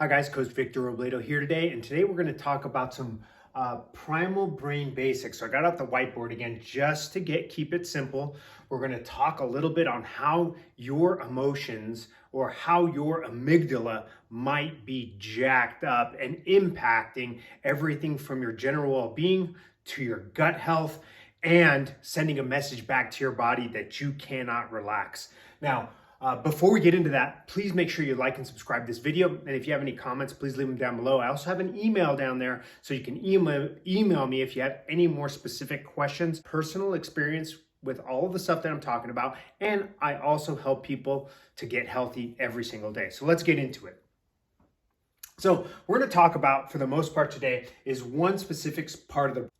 Hi guys, Coach Victor Robledo here today, and today we're going to talk about some primal brain basics. So I got out the whiteboard again just to keep it simple. We're going to talk a little bit on how your emotions or how your amygdala might be jacked up and impacting everything from your general well-being to your gut health and sending a message back to your body that you cannot relax. Now, before we get into that, please make sure you like and subscribe this video. And if you have any comments, please leave them down below. I also have an email down there, so you can email me if you have any more specific questions, personal experience with all of the stuff that I'm talking about. And I also help people to get healthy every single day. So let's get into it. So we're going to talk about, for the most part today, is one specific part of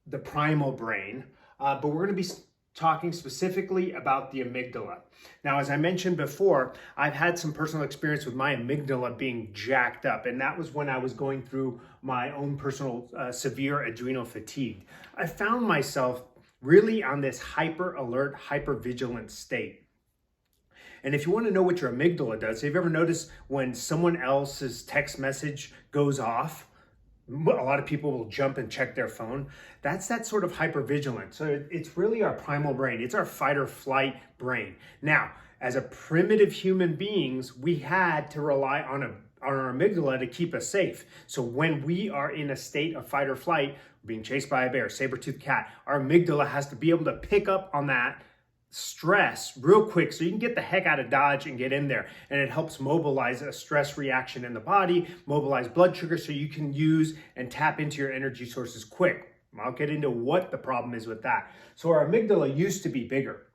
the primal brain, but we're going to be talking specifically about the amygdala. Now, as I mentioned before, I've had some personal experience with my amygdala being jacked up, and that was when I was going through my own personal severe adrenal fatigue. I found myself really on this hyper alert, hyper vigilant state. And if you want to know what your amygdala does, have you ever noticed when someone else's text message goes off, a lot of people will jump and check their phone? That's that sort of hypervigilance. So it's really our primal brain. It's our fight or flight brain. Now, as a primitive human beings, we had to rely on our amygdala to keep us safe. So when we are in a state of fight or flight, being chased by a bear, saber-toothed cat, our amygdala has to be able to pick up on that stress real quick so you can get the heck out of Dodge and get in there. And it helps mobilize a stress reaction in the body, mobilize blood sugar so you can use and tap into your energy sources quick. I'll get into what the problem is with that. So our amygdala used to be bigger,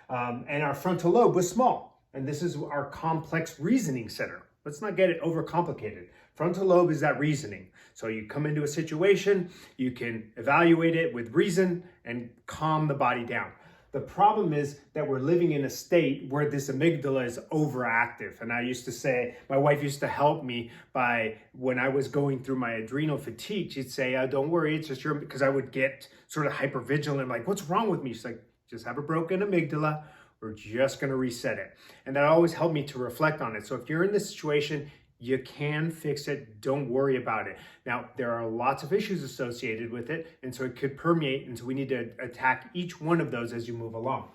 and our frontal lobe was small. And this is our complex reasoning center. Let's not get it overcomplicated. Frontal lobe is that reasoning. So you come into a situation, you can evaluate it with reason and calm the body down. The problem is that we're living in a state where this amygdala is overactive. And I used to say, my wife used to help me by, when I was going through my adrenal fatigue, she'd say, don't worry, it's just because I would get sort of hypervigilant, like, what's wrong with me? She's like, just have a broken amygdala. We're just going to reset it. And that always helped me to reflect on it. So if you're in this situation, you can fix it. Don't worry about it. Now, there are lots of issues associated with it, and so it could permeate, and so we need to attack each one of those as you move along.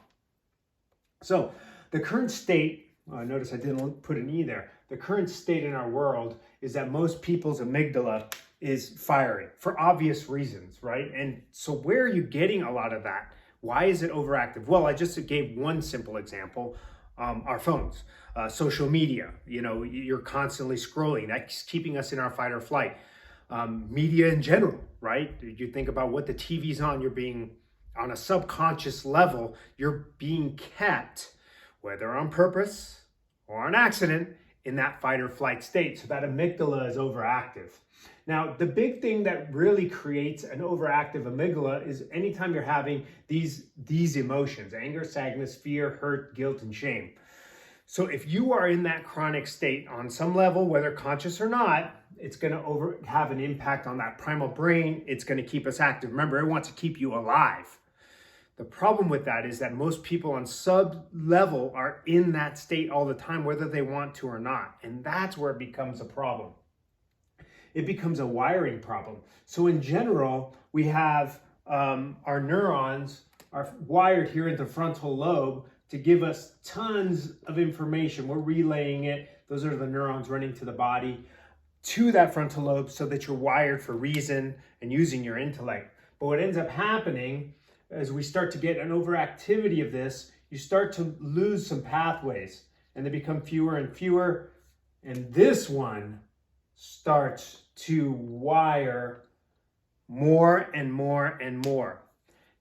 So the current state, notice I didn't put an E there. The current state in our world is that most people's amygdala is firing for obvious reasons, right? And so where are you getting a lot of that? Why is it overactive? Well, I just gave one simple example. Our phones, social media, you're constantly scrolling. That's keeping us in our fight or flight. Media in general, right? You think about what the TV's on, you're being, on a subconscious level, you're being kept, whether on purpose or on accident, in that fight or flight state. So that amygdala is overactive. Now, the big thing that really creates an overactive amygdala is anytime you're having these emotions: anger, sadness, fear, hurt, guilt, and shame. So if you are in that chronic state on some level, whether conscious or not, it's going to have an impact on that primal brain. It's going to keep us active. Remember, it wants to keep you alive. The problem with that is that most people on sub-level are in that state all the time, whether they want to or not. And that's where it becomes a problem. It becomes a wiring problem. So in general, we have our neurons are wired here in the frontal lobe to give us tons of information. We're relaying it. Those are the neurons running to the body, to that frontal lobe, so that you're wired for reason and using your intellect. But what ends up happening as we start to get an overactivity of this, you start to lose some pathways, and they become fewer and fewer. And this one starts to wire more and more and more.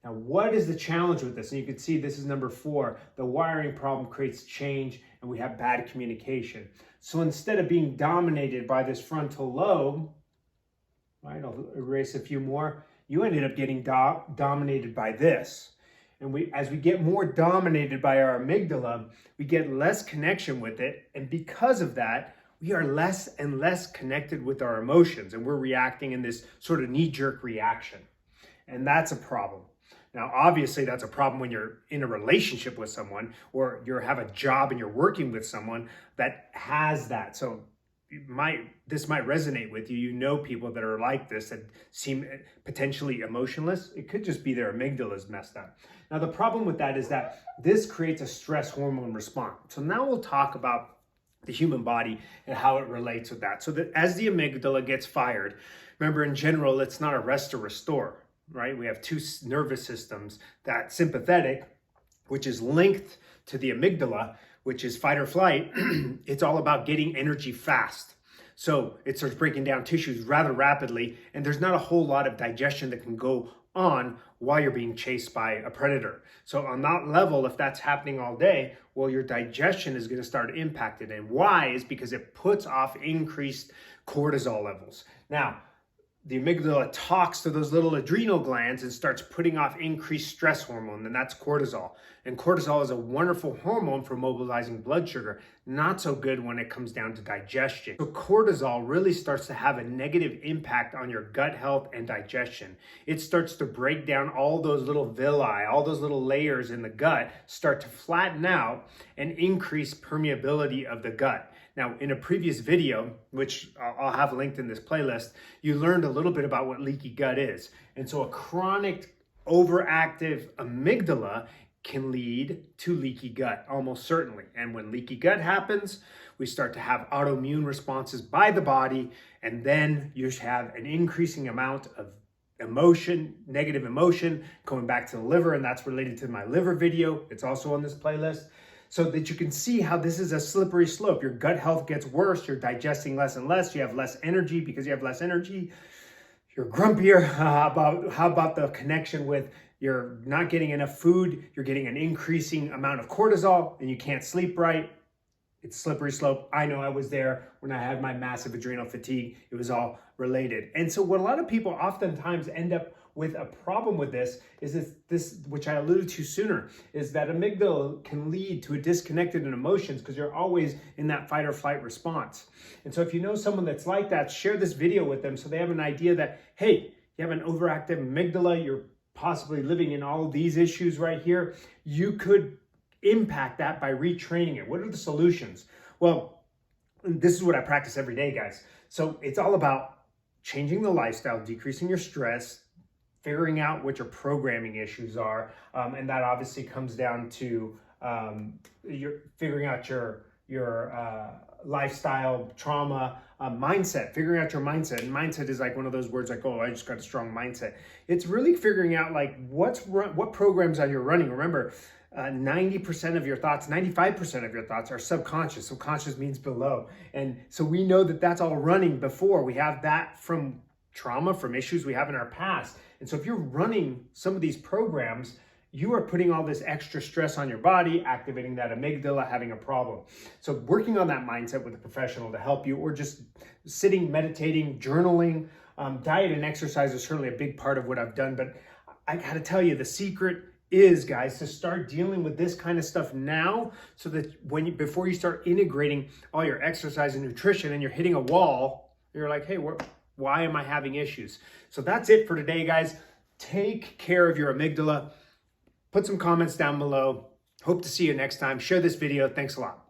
Now, what is the challenge with this? And you can see this is number 4. The wiring problem creates change, and we have bad communication. So instead of being dominated by this frontal lobe, right, I'll erase a few more, you ended up getting dominated by this. And as we get more dominated by our amygdala, we get less connection with it. And because of that, we are less and less connected with our emotions, and we're reacting in this sort of knee-jerk reaction. And that's a problem. Now, obviously, that's a problem when you're in a relationship with someone, or you have a job and you're working with someone that has that. So this might resonate with you. You know people that are like this, that seem potentially emotionless. It could just be their amygdala is messed up. Now, the problem with that is that this creates a stress hormone response. So now we'll talk about the human body and how it relates with that. So that as the amygdala gets fired, remember, in general, it's not a rest or restore, right? We have two nervous systems. That sympathetic, which is linked to the amygdala, which is fight or flight, it's all about getting energy fast. So it starts breaking down tissues rather rapidly, and there's not a whole lot of digestion that can go on while you're being chased by a predator. So on that level, if that's happening all day, well, your digestion is going to start impacted. And why is because it puts off increased cortisol levels. Now, the amygdala talks to those little adrenal glands and starts putting off increased stress hormone, and that's cortisol. And cortisol is a wonderful hormone for mobilizing blood sugar, not so good when it comes down to digestion. So cortisol really starts to have a negative impact on your gut health and digestion. It starts to break down all those little villi, all those little layers in the gut, start to flatten out and increase permeability of the gut. Now, in a previous video, which I'll have linked in this playlist, you learned a little bit about what leaky gut is. And so a chronic overactive amygdala can lead to leaky gut, almost certainly. And when leaky gut happens, we start to have autoimmune responses by the body, and then you have an increasing amount of emotion, negative emotion, going back to the liver, and that's related to my liver video. It's also on this playlist. So that you can see how this is a slippery slope. Your gut health gets worse, you're digesting less and less, you have less energy. Because you have less energy, you're grumpier. How about the connection with you're not getting enough food, you're getting an increasing amount of cortisol, and you can't sleep right. It's slippery slope. I know I was there when I had my massive adrenal fatigue. It was all related. And so what a lot of people oftentimes end up with a problem with this is this, which I alluded to sooner, is that amygdala can lead to a disconnected in emotions because you're always in that fight or flight response. And so if you know someone that's like that, share this video with them so they have an idea that, hey, you have an overactive amygdala, you're possibly living in all of these issues right here. You could impact that by retraining it. What are the solutions? Well, this is what I practice every day, guys. So it's all about changing the lifestyle, decreasing your stress, figuring out what your programming issues are, and that obviously comes down to your figuring out your lifestyle, trauma, mindset, figuring out your mindset. And mindset is like one of those words like, oh, I just got a strong mindset. It's really figuring out like what programs are you running. Remember, 90% of your thoughts, 95% of your thoughts are subconscious. Subconscious means below. And so we know that that's all running before. We have that from trauma, from issues we have in our past. And so if you're running some of these programs, you are putting all this extra stress on your body, activating that amygdala, having a problem. So working on that mindset with a professional to help you, or just sitting, meditating, journaling, diet and exercise is certainly a big part of what I've done. But I gotta tell you, the secret is, guys, to start dealing with this kind of stuff now, so that before you start integrating all your exercise and nutrition and you're hitting a wall, you're like, hey, why am I having issues? So that's it for today, guys. Take care of your amygdala. Put some comments down below. Hope to see you next time. Share this video. Thanks a lot.